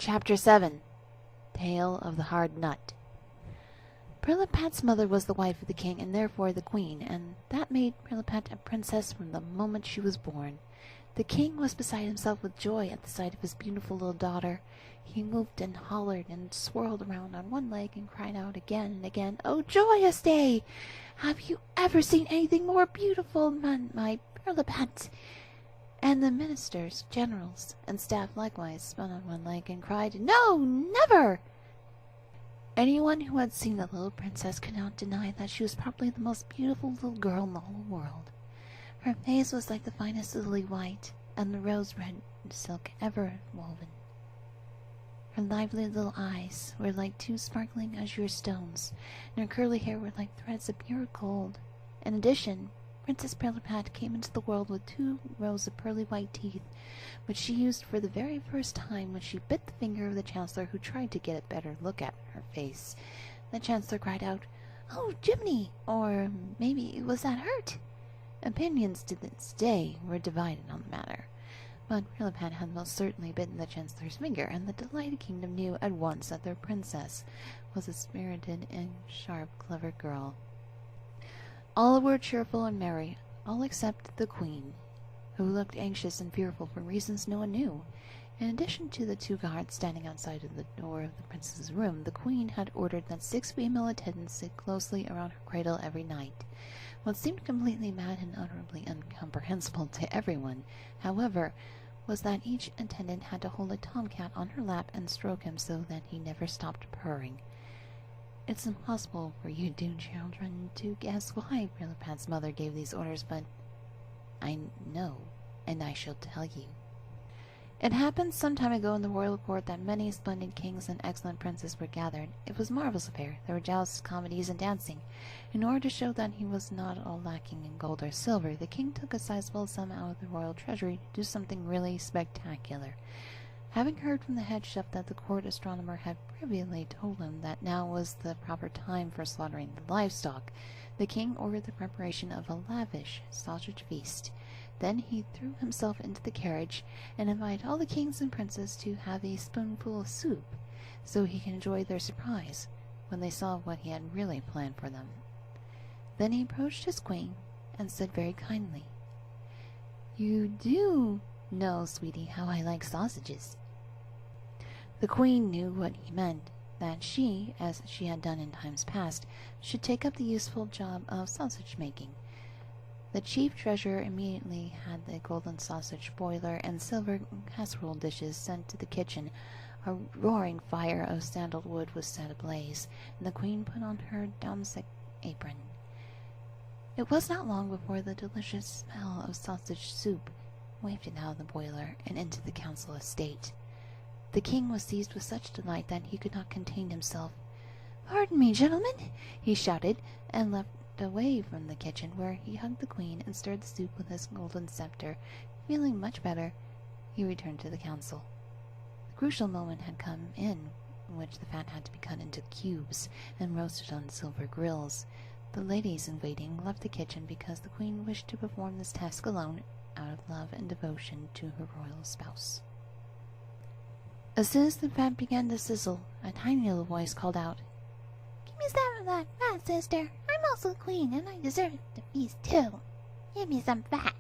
Chapter 7 Tale of the Hard Nut. Pirlipat's mother was the wife of the king and therefore the queen, and that made Pirlipat a princess from the moment she was born. The king was beside himself with joy at the sight of his beautiful little daughter. He moved and hollered and swirled around on one leg and cried out again and again, "Oh, joyous day! Have you ever seen anything more beautiful, my Pirlipat?" And the ministers, generals, and staff likewise spun on one leg and cried, "No, never!" Anyone who had seen the little princess could not deny that she was probably the most beautiful little girl in the whole world. Her face was like the finest lily white, and the rose-red silk ever woven. Her lively little eyes were like two sparkling azure stones, and her curly hair were like threads of pure gold. In addition, Princess Pirlipat came into the world with 2 rows of pearly white teeth, which she used for the very first time when she bit the finger of the Chancellor, who tried to get a better look at her face. The Chancellor cried out, "Oh, Jiminy!" or maybe, "Was that hurt?" Opinions to this day were divided on the matter, but Pirlipat had most certainly bitten the Chancellor's finger, and the delighted kingdom knew at once that their princess was a spirited and sharp, clever girl. All were cheerful and merry, all except the queen, who looked anxious and fearful for reasons no one knew. In addition to the 2 guards standing outside of the door of the princess's room, the queen had ordered that 6 female attendants sit closely around her cradle every night. What seemed completely mad and utterly incomprehensible to everyone, however, was that each attendant had to hold a tomcat on her lap and stroke him so that he never stopped purring. It's impossible for you 2 children to guess why Pirlipat's mother gave these orders, but I know, and I shall tell you. It happened some time ago in the royal court that many splendid kings and excellent princes were gathered. It was a marvelous affair. There were jousts, comedies, and dancing. In order to show that he was not all lacking in gold or silver, the king took a sizable sum out of the royal treasury to do something really spectacular. Having heard from the head chef that the court astronomer had previously told him that now was the proper time for slaughtering the livestock, the king ordered the preparation of a lavish sausage feast. Then he threw himself into the carriage and invited all the kings and princes to have a spoonful of soup, so he could enjoy their surprise when they saw what he had really planned for them. Then he approached his queen and said very kindly, "You do know, sweetie, how I like sausages." The queen knew what he meant, that she, as she had done in times past, should take up the useful job of sausage-making. The chief treasurer immediately had the golden sausage boiler and silver casserole dishes sent to the kitchen. A roaring fire of sandalwood was set ablaze, and the queen put on her domestic apron. It was not long before the delicious smell of sausage soup wafted out of the boiler and into the council of state. The king was seized with such delight that he could not contain himself. "Pardon me, gentlemen," he shouted, and leapt away from the kitchen, where he hugged the queen and stirred the soup with his golden scepter. Feeling much better, he returned to the council. The crucial moment had come in which the fat had to be cut into cubes and roasted on silver grills. The ladies-in-waiting left the kitchen because the queen wished to perform this task alone, out of love and devotion to her royal spouse. As soon as the fat began to sizzle, a tiny little voice called out, "Give me some of that fat, sister. I'm also the queen, and I deserve the feast too. Give me some fat."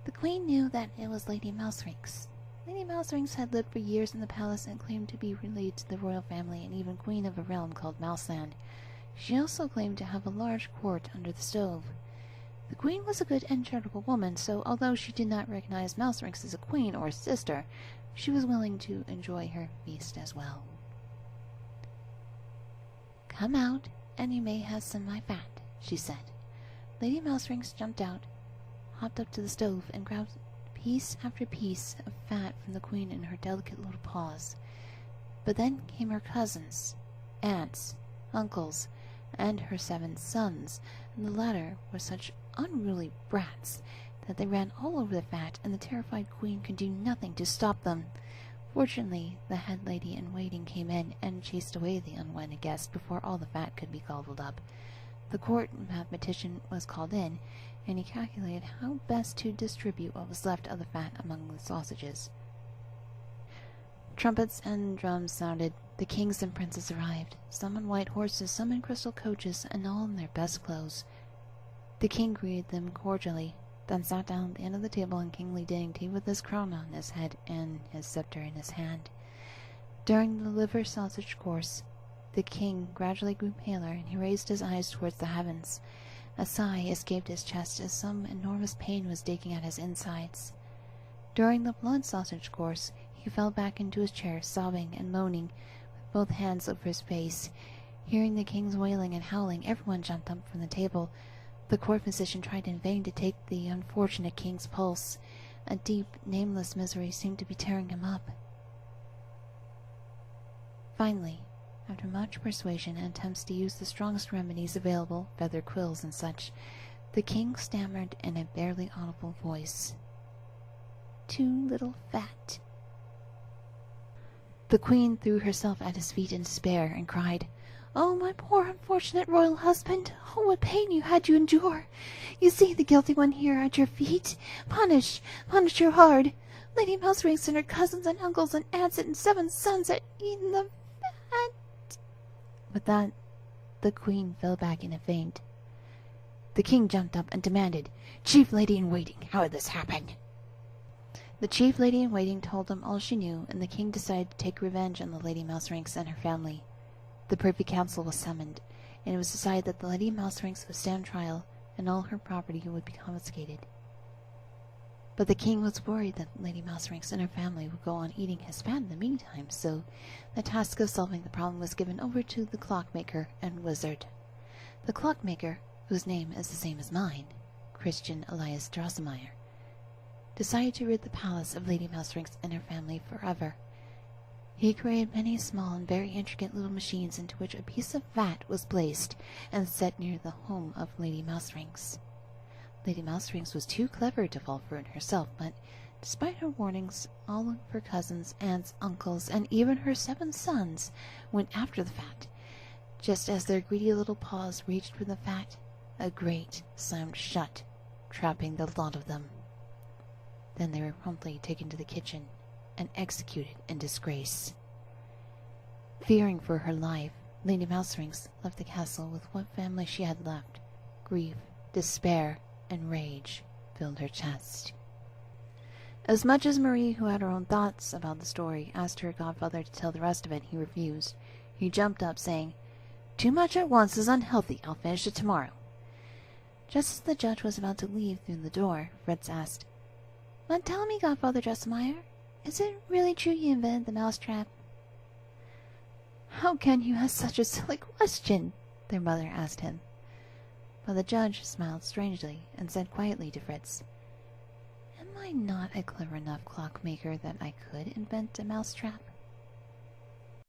The queen knew that it was Lady Mouserings. Lady Mouserings had lived for years in the palace and claimed to be related to the royal family and even queen of a realm called Mouseland. She also claimed to have a large court under the stove. The queen was a good and charitable woman, so although she did not recognize Mouserings as a queen or sister, she was willing to enjoy her feast as well. "Come out, and you may have some of my fat," she said. Lady Mouserings jumped out, hopped up to the stove, and grabbed piece after piece of fat from the queen in her delicate little paws. But then came her cousins, aunts, uncles, and her 7 sons, and the latter were such unruly brats that they ran all over the fat, and the terrified queen could do nothing to stop them. Fortunately, the head lady-in-waiting came in and chased away the unwanted guest before all the fat could be gobbled up. The court mathematician was called in, and he calculated how best to distribute what was left of the fat among the sausages. Trumpets and drums sounded. The kings and princes arrived, some on white horses, some in crystal coaches, and all in their best clothes. The king greeted them cordially, then sat down at the end of the table in kingly dignity with his crown on his head and his scepter in his hand. During the liver sausage course, the king gradually grew paler, and he raised his eyes towards the heavens. A sigh escaped his chest as some enormous pain was digging at his insides. During the blood sausage course, he fell back into his chair, sobbing and moaning, with both hands over his face. Hearing the king's wailing and howling, everyone jumped up from the table. The court physician tried in vain to take the unfortunate king's pulse. A deep, nameless misery seemed to be tearing him up. Finally, after much persuasion and attempts to use the strongest remedies available, feather quills and such, the king stammered in a barely audible voice, "Too little fat." The queen threw herself at his feet in despair and cried, "Oh, my poor unfortunate royal husband! Oh, what pain you had to endure! You see the guilty one here at your feet. Punish her hard. Lady Mouserings and her cousins and uncles and aunts and 7 sons are eating the fat." With that, the queen fell back in a faint. The king jumped up and demanded, "Chief Lady-in-Waiting, how did this happen?" The chief lady-in-waiting told him all she knew, and the king decided to take revenge on the Lady Mouserings and her family. The Privy Council was summoned, and it was decided that the Lady Mouserings would stand trial, and all her property would be confiscated. But the king was worried that Lady Mouserings and her family would go on eating his fat in the meantime, so the task of solving the problem was given over to the clockmaker and wizard. The clockmaker, whose name is the same as mine, Christian Elias Drosselmeyer, decided to rid the palace of Lady Mouserings and her family forever. He created many small and very intricate little machines into which a piece of fat was placed and set near the home of Lady Mouserings. Lady Mouserings was too clever to fall for it herself, but despite her warnings, all of her cousins, aunts, uncles, and even her 7 sons went after the fat. Just as their greedy little paws reached for the fat, a grate slammed shut, trapping the lot of them. Then they were promptly taken to the kitchen and executed in disgrace. Fearing for her life, Lady Mouserings left the castle with what family she had left. Grief, despair, and rage filled her chest. As much as Marie, who had her own thoughts about the story, asked her godfather to tell the rest of it, he refused. He jumped up, saying, "Too much at once is unhealthy. I'll finish it tomorrow." Just as the judge was about to leave through the door, Fritz asked, "But tell me, Godfather Drosselmeyer, is it really true you invented the mousetrap?" "How can you ask such a silly question?" their mother asked him. But the judge smiled strangely and said quietly to Fritz, "Am I not a clever enough clockmaker that I could invent a mousetrap?"